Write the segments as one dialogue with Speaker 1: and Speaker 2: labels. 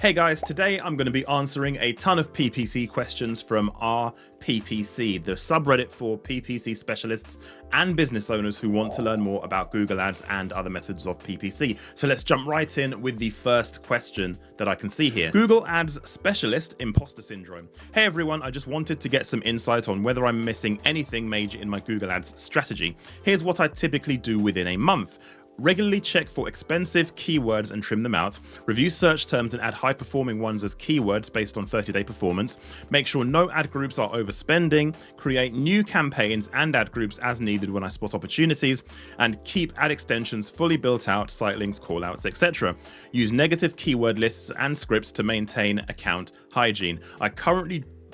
Speaker 1: Hey guys, today I'm going to be answering a ton of PPC questions from our PPC, the subreddit for PPC specialists and business owners who want to learn more about Google Ads and other methods of PPC. So let's jump right in with the first question that I can see here. Google Ads specialist imposter syndrome. Hey everyone, I just wanted to get some insight on whether I'm missing anything major in my Google Ads strategy. Here's what I typically do within a month. Regularly check for expensive keywords and trim them out. Review search terms and add high-performing ones as keywords based on 30-day performance. Make sure no ad groups are overspending. Create new campaigns and ad groups as needed when I spot opportunities. And keep ad extensions fully built out, site links, callouts, etc. Use negative keyword lists and scripts to maintain account hygiene.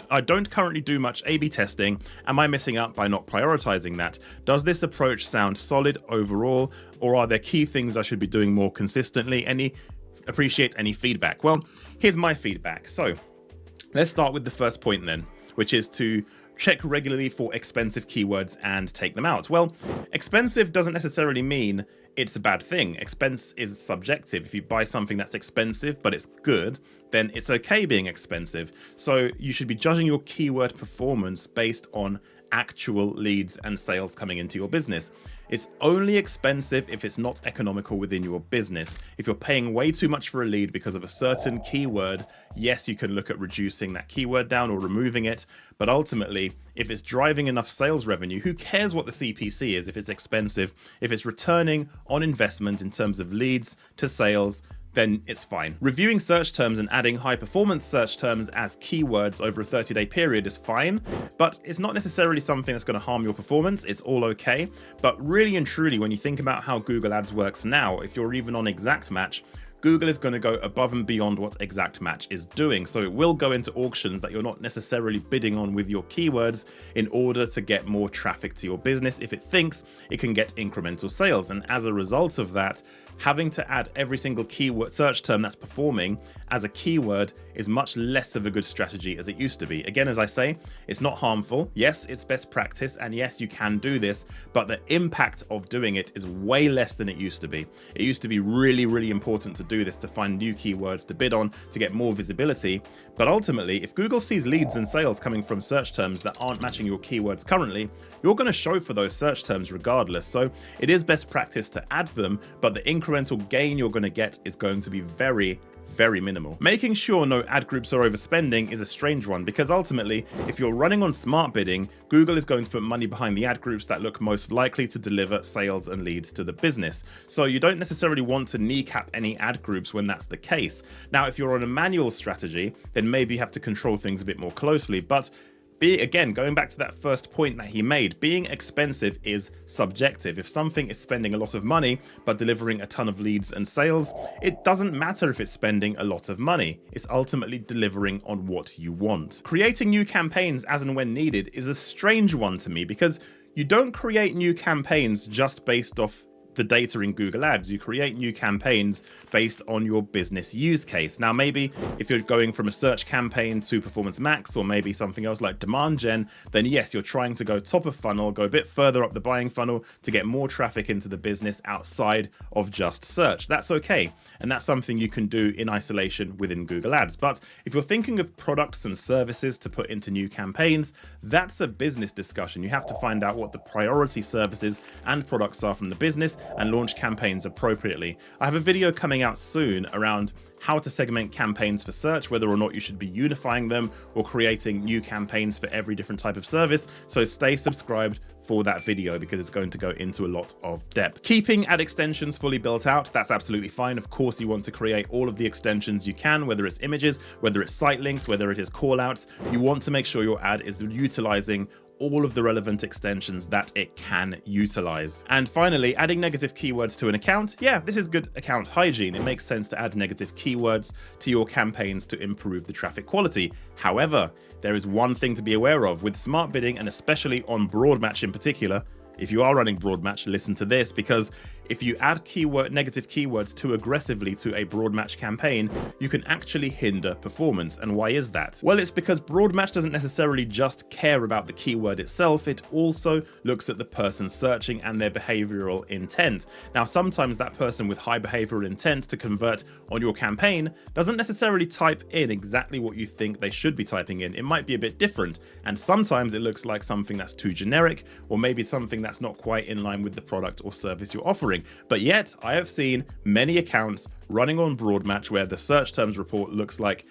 Speaker 1: I don't currently do much A/B testing. Am I missing out by not prioritizing that? Does this approach sound solid overall, or are there key things I should be doing more consistently? Appreciate any feedback. Well, here's my feedback. So let's start with the first point then, which is to check regularly for expensive keywords and take them out. Well, expensive doesn't necessarily mean it's a bad thing. Expense is subjective. If you buy something that's expensive but it's good, then it's okay being expensive. So you should be judging your keyword performance based on actual leads and sales coming into your business. It's only expensive if it's not economical within your business. If you're paying way too much for a lead because of a certain keyword, yes, you can look at reducing that keyword down or removing it. But ultimately, if it's driving enough sales revenue, who cares what the CPC is if it's expensive? If it's returning on investment in terms of leads to sales, then it's fine. Reviewing search terms and adding high performance search terms as keywords over a 30-day period is fine, but it's not necessarily something that's going to harm your performance. It's all okay. But really and truly, when you think about how Google Ads works now, if you're even on Exact Match, Google is going to go above and beyond what Exact Match is doing. So it will go into auctions that you're not necessarily bidding on with your keywords in order to get more traffic to your business if it thinks it can get incremental sales. And as a result of that, having to add every single keyword search term that's performing as a keyword is much less of a good strategy as it used to be. Again, as I say, it's not harmful. Yes, it's best practice. And yes, you can do this, but the impact of doing it is way less than it used to be. It used to be really, really important to do this, to find new keywords to bid on, to get more visibility. But ultimately, if Google sees leads and sales coming from search terms that aren't matching your keywords currently, you're going to show for those search terms regardless. So it is best practice to add them, but the incremental gain you're going to get is going to be very minimal. Making sure no ad groups are overspending is a strange one, because ultimately, if you're running on smart bidding, Google is going to put money behind the ad groups that look most likely to deliver sales and leads to the business. So you don't necessarily want to kneecap any ad groups when that's the case. Now, if you're on a manual strategy, then maybe you have to control things a bit more closely, but again, going back to that first point that he made, being expensive is subjective. If something is spending a lot of money but delivering a ton of leads and sales, it doesn't matter if it's spending a lot of money. It's ultimately delivering on what you want. Creating new campaigns as and when needed is a strange one to me, because you don't create new campaigns just based off the data in Google Ads. You create new campaigns based on your business use case. Now, maybe if you're going from a search campaign to Performance Max, or maybe something else like demand gen, then yes, you're trying to go top of funnel, go a bit further up the buying funnel to get more traffic into the business outside of just search. That's okay. And that's something you can do in isolation within Google Ads. But if you're thinking of products and services to put into new campaigns, that's a business discussion. You have to find out what the priority services and products are from the business and launch campaigns appropriately. I have a video coming out soon around how to segment campaigns for search, whether or not you should be unifying them or creating new campaigns for every different type of service. So stay subscribed for that video, because it's going to go into a lot of depth. Keeping ad extensions fully built out, that's absolutely fine. Of course, you want to create all of the extensions you can, whether it's images, whether it's site links, whether it is callouts. You want to make sure your ad is utilizing all of the relevant extensions that it can utilize. And finally, adding negative keywords to an account. Yeah, this is good account hygiene. It makes sense to add negative keywords to your campaigns to improve the traffic quality. However, there is one thing to be aware of with smart bidding, and especially on broad match in particular. If you are running broad match, listen to this, because if you add negative keywords too aggressively to a broad match campaign, you can actually hinder performance. And why is that? Well, it's because broad match doesn't necessarily just care about the keyword itself, it also looks at the person searching and their behavioral intent. Now, sometimes that person with high behavioral intent to convert on your campaign doesn't necessarily type in exactly what you think they should be typing in. It might be a bit different, and sometimes it looks like something that's too generic, or maybe something that's not quite in line with the product or service you're offering. But yet, I have seen many accounts running on broad match where the search terms report looks like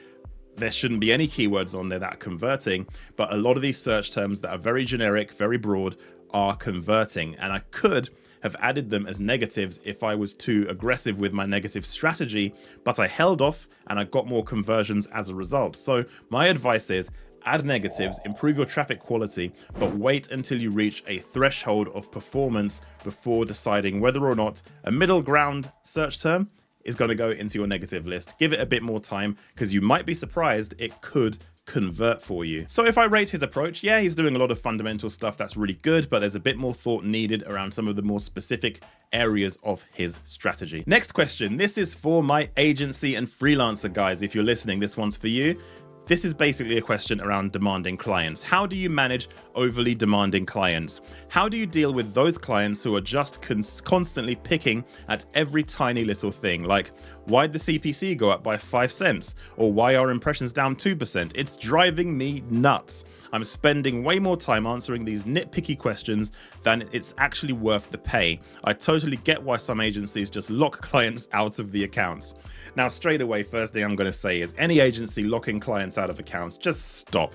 Speaker 1: there shouldn't be any keywords on there that are converting, but a lot of these search terms that are very generic, very broad, are converting. And I could have added them as negatives if I was too aggressive with my negative strategy, but I held off and I got more conversions as a result. So my advice is add negatives, improve your traffic quality, but wait until you reach a threshold of performance before deciding whether or not a middle ground search term is going to go into your negative list. Give it a bit more time, because you might be surprised it could convert for you. So if I rate his approach, yeah, he's doing a lot of fundamental stuff that's really good, but there's a bit more thought needed around some of the more specific areas of his strategy. Next question. This is for my agency and freelancer guys. If you're listening, this one's for you. This is basically a question around demanding clients. How do you manage overly demanding clients? How do you deal with those clients who are just constantly picking at every tiny little thing? Like, why'd the CPC go up by 5 cents? Or why are impressions down 2%? It's driving me nuts. I'm spending way more time answering these nitpicky questions than it's actually worth the pay. I totally get why some agencies just lock clients out of the accounts. Now, straight away, first thing I'm going to say is any agency locking clients out of accounts, just stop.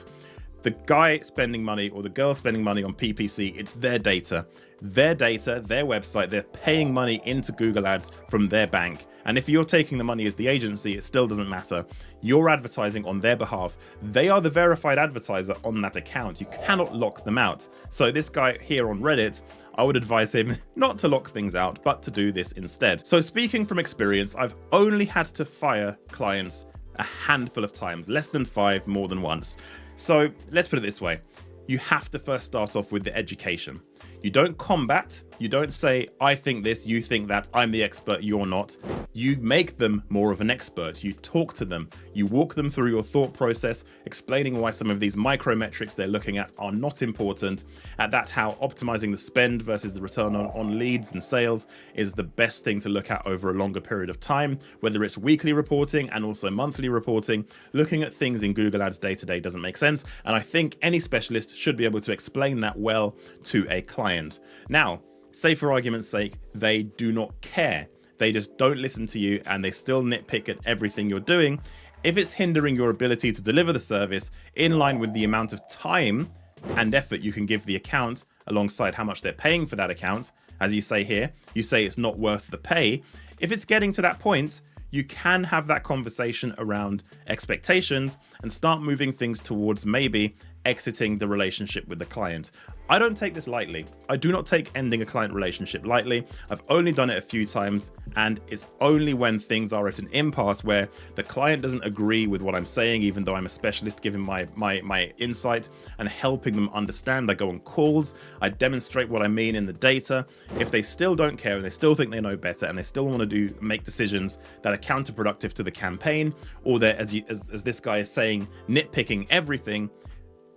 Speaker 1: The guy spending money or the girl spending money on PPC, it's their data, their website. They're paying money into Google Ads from their bank. And if you're taking the money as the agency, it still doesn't matter. You're advertising on their behalf. They are the verified advertiser on that account. You cannot lock them out. So this guy here on Reddit, I would advise him not to lock things out, but to do this instead. So speaking from experience, I've only had to fire clients a handful of times, less than 5, more than once. So let's put it this way. You have to first start off with the education. You don't combat. You don't say, I think this, you think that, I'm the expert, you're not. You make them more of an expert. You talk to them. You walk them through your thought process, explaining why some of these micrometrics they're looking at are not important. At that, how optimizing the spend versus the return on leads and sales is the best thing to look at over a longer period of time, whether it's weekly reporting and also monthly reporting. Looking at things in Google Ads day to day doesn't make sense. And I think any specialist should be able to explain that well to a client. Now, say for argument's sake, they do not care. They just don't listen to you and they still nitpick at everything you're doing. If it's hindering your ability to deliver the service in line with the amount of time and effort you can give the account alongside how much they're paying for that account, as you say here, you say it's not worth the pay. If it's getting to that point, you can have that conversation around expectations and start moving things towards maybe exiting the relationship with the client. I don't take this lightly. I do not take ending a client relationship lightly. I've only done it a few times, and it's only when things are at an impasse where the client doesn't agree with what I'm saying, even though I'm a specialist giving my insight and helping them understand. I go on calls, I demonstrate what I mean in the data. If they still don't care and they still think they know better and they still want to make decisions that are counterproductive to the campaign, or they're, as this guy is saying, nitpicking everything,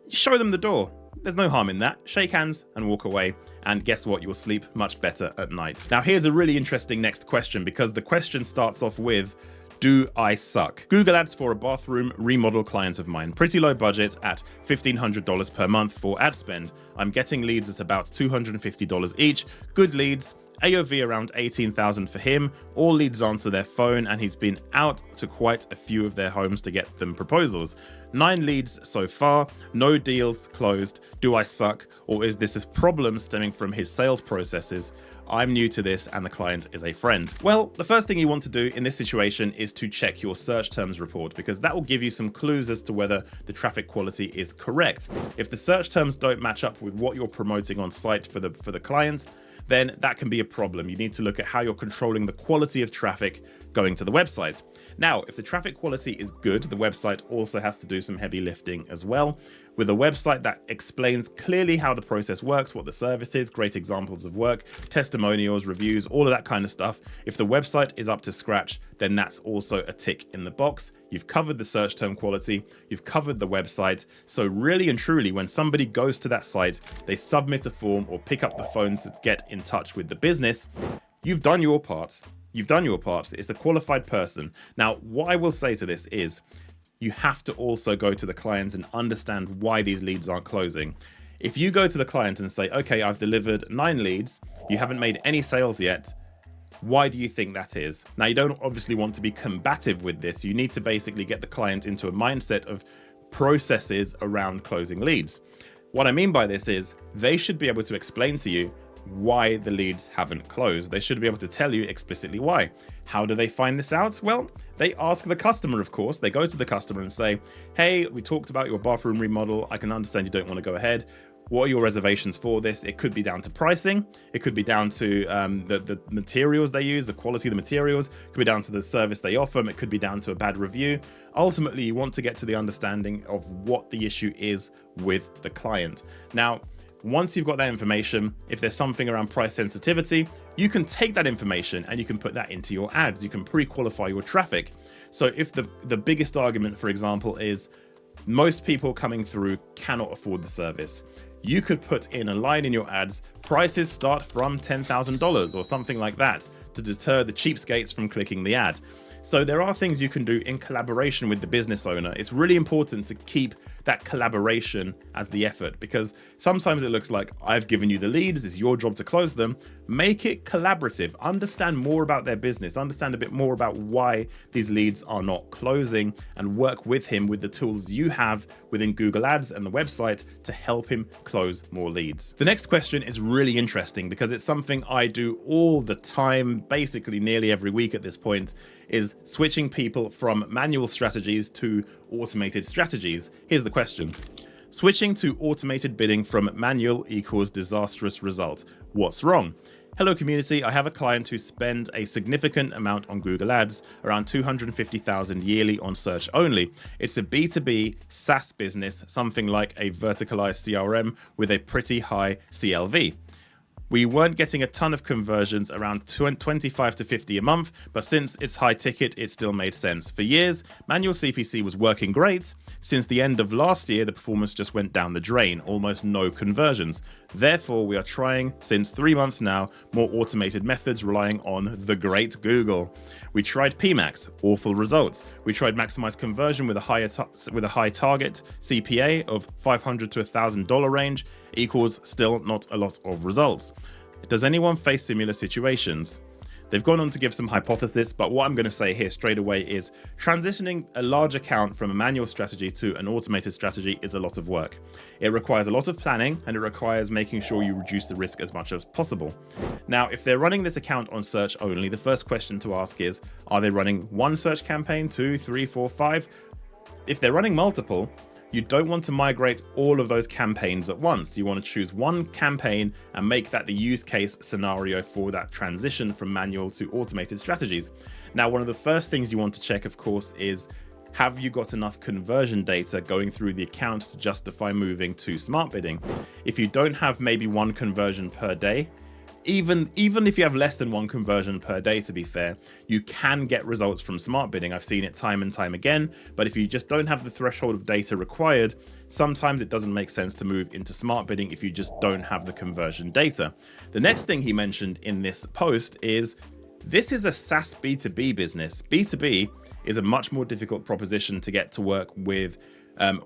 Speaker 1: show them the door. There's no harm in that. Shake hands and walk away. And guess what? You'll sleep much better at night. Now, here's a really interesting next question, because the question starts off with, do I suck? Google Ads for a bathroom remodel client of mine. Pretty low budget at $1,500 per month for ad spend. I'm getting leads at about $250 each. Good leads. AOV around 18,000 for him. All leads answer their phone, and he's been out to quite a few of their homes to get them proposals. 9 leads so far, no deals closed. Do I suck, or is this a problem stemming from his sales processes? I'm new to this and the client is a friend. Well, the first thing you want to do in this situation is to check your search terms report, because that will give you some clues as to whether the traffic quality is correct. If the search terms don't match up with what you're promoting on site for the client, then that can be a problem. You need to look at how you're controlling the quality of traffic going to the website. Now, if the traffic quality is good, the website also has to do some heavy lifting as well. With a website that explains clearly how the process works, what the service is, great examples of work, testimonials, reviews, all of that kind of stuff. If the website is up to scratch, then that's also a tick in the box. You've covered the search term quality, you've covered the website. So really and truly, when somebody goes to that site, they submit a form or pick up the phone to get in touch with the business, you've done your part. You've done your part. It's the qualified person. Now, what I will say to this is you have to also go to the client and understand why these leads aren't closing. If you go to the client and say, okay, I've delivered 9 leads, you haven't made any sales yet, why do you think that is? Now, you don't obviously want to be combative with this. You need to basically get the client into a mindset of processes around closing leads. What I mean by this is they should be able to explain to you why the leads haven't closed. They should be able to tell you explicitly why. How do they find this out? Well, they ask the customer, of course. They go to the customer and say, hey, we talked about your bathroom remodel. I can understand you don't want to go ahead. What are your reservations for this? It could be down to pricing. It could be down to the materials they use, the quality of the materials. It could be down to the service they offer. It could be down to a bad review. Ultimately, you want to get to the understanding of what the issue is with the client. Now, once you've got that information, if there's something around price sensitivity, you can take that information and you can put that into your ads. You can pre-qualify your traffic. So if the biggest argument, for example, is most people coming through cannot afford the service, you could put in a line in your ads, prices start from $10,000 or something like that to deter the cheapskates from clicking the ad. So there are things you can do in collaboration with the business owner. It's really important to keep that collaboration as the effort, because sometimes it looks like I've given you the leads, it's your job to close them. Make it collaborative, understand more about their business, understand a bit more about why these leads are not closing, and work with him with the tools you have within Google Ads and the website to help him close more leads. The next question is really interesting because it's something I do all the time, basically nearly every week at this point, is switching people from manual strategies to automated strategies. Here's the question. Switching to automated bidding from manual equals disastrous result. What's wrong? Hello community, I have a client who spends a significant amount on Google Ads, around 250,000 yearly on search only. It's a B2B SaaS business, something like a verticalized CRM with a pretty high CLV. We weren't getting a ton of conversions, around 25 to 50 a month, but since it's high ticket, it still made sense. For years, manual CPC was working great. Since the end of last year, the performance just went down the drain, almost no conversions. Therefore, we are trying, since 3 months now, more automated methods relying on the great Google. We tried PMax, awful results. We tried maximize conversion with a high target CPA of $500 to $1,000 range, equals still not a lot of results. Does anyone face similar situations? They've gone on to give some hypothesis, but what I'm going to say here straight away is transitioning a large account from a manual strategy to an automated strategy is a lot of work. It requires a lot of planning, and it requires making sure you reduce the risk as much as possible. Now, if they're running this account on search only, the first question to ask is, are they running one search campaign, 2, 3, 4, 5? If they're running multiple, you don't want to migrate all of those campaigns at once. You want to choose one campaign and make that the use case scenario for that transition from manual to automated strategies. Now, one of the first things you want to check, of course, is have you got enough conversion data going through the account to justify moving to smart bidding? If you don't have maybe one conversion per day, even if you have less than one conversion per day, to be fair, you can get results from smart bidding. I've seen it time and time again, but if you just don't have the threshold of data required, sometimes it doesn't make sense to move into smart bidding if you just don't have the conversion data. The next thing he mentioned in this post is this is a SaaS B2B business. B2B is a much more difficult proposition to get to work with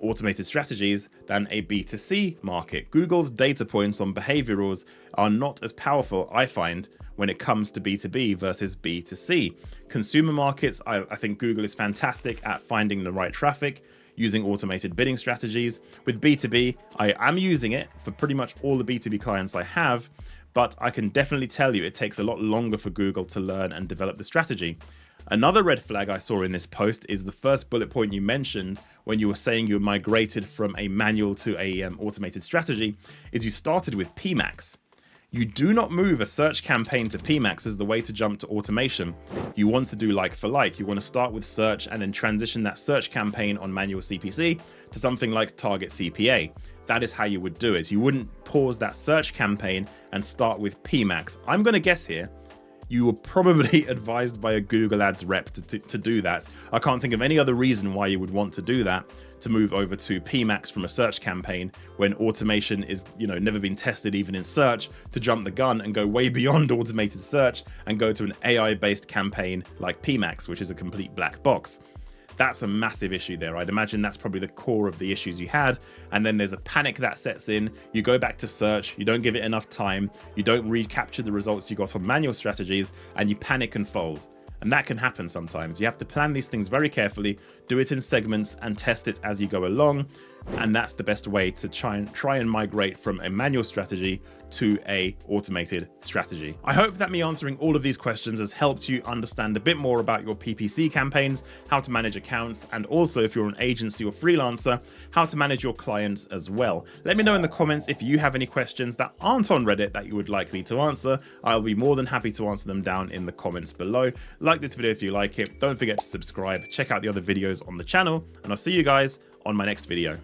Speaker 1: automated strategies than a B2C market. Google's data points on behaviorals are not as powerful, I find, when it comes to B2B versus B2C. Consumer markets, I think Google is fantastic at finding the right traffic, using automated bidding strategies. With B2B, I am using it for pretty much all the B2B clients I have, but I can definitely tell you it takes a lot longer for Google to learn and develop the strategy. Another red flag I saw in this post is the first bullet point you mentioned when you were saying you migrated from a manual to a automated strategy, is you started with PMax. You do not move a search campaign to PMax as the way to jump to automation. You want to do like for like. You want to start with search and then transition that search campaign on manual CPC to something like target CPA. That is how you would do it. You wouldn't pause that search campaign and start with PMax. I'm going to guess here, you were probably advised by a Google Ads rep to do that. I can't think of any other reason why you would want to do that, to move over to PMax from a search campaign when automation is, never been tested even in search, to jump the gun and go way beyond automated search and go to an AI-based campaign like PMax, which is a complete black box. That's a massive issue there. I'd imagine that's probably the core of the issues you had. And then there's a panic that sets in. You go back to search, you don't give it enough time, you don't recapture the results you got on manual strategies, and you panic and fold. And that can happen sometimes. You have to plan these things very carefully, do it in segments, and test it as you go along. And that's the best way to try and migrate from a manual strategy to a automated strategy. I hope that me answering all of these questions has helped you understand a bit more about your PPC campaigns, how to manage accounts, and also if you're an agency or freelancer, how to manage your clients as well. Let me know in the comments if you have any questions that aren't on Reddit that you would like me to answer. I'll be more than happy to answer them down in the comments below. Like this video if you like it. Don't forget to subscribe. Check out the other videos on the channel, and I'll see you guys on my next video.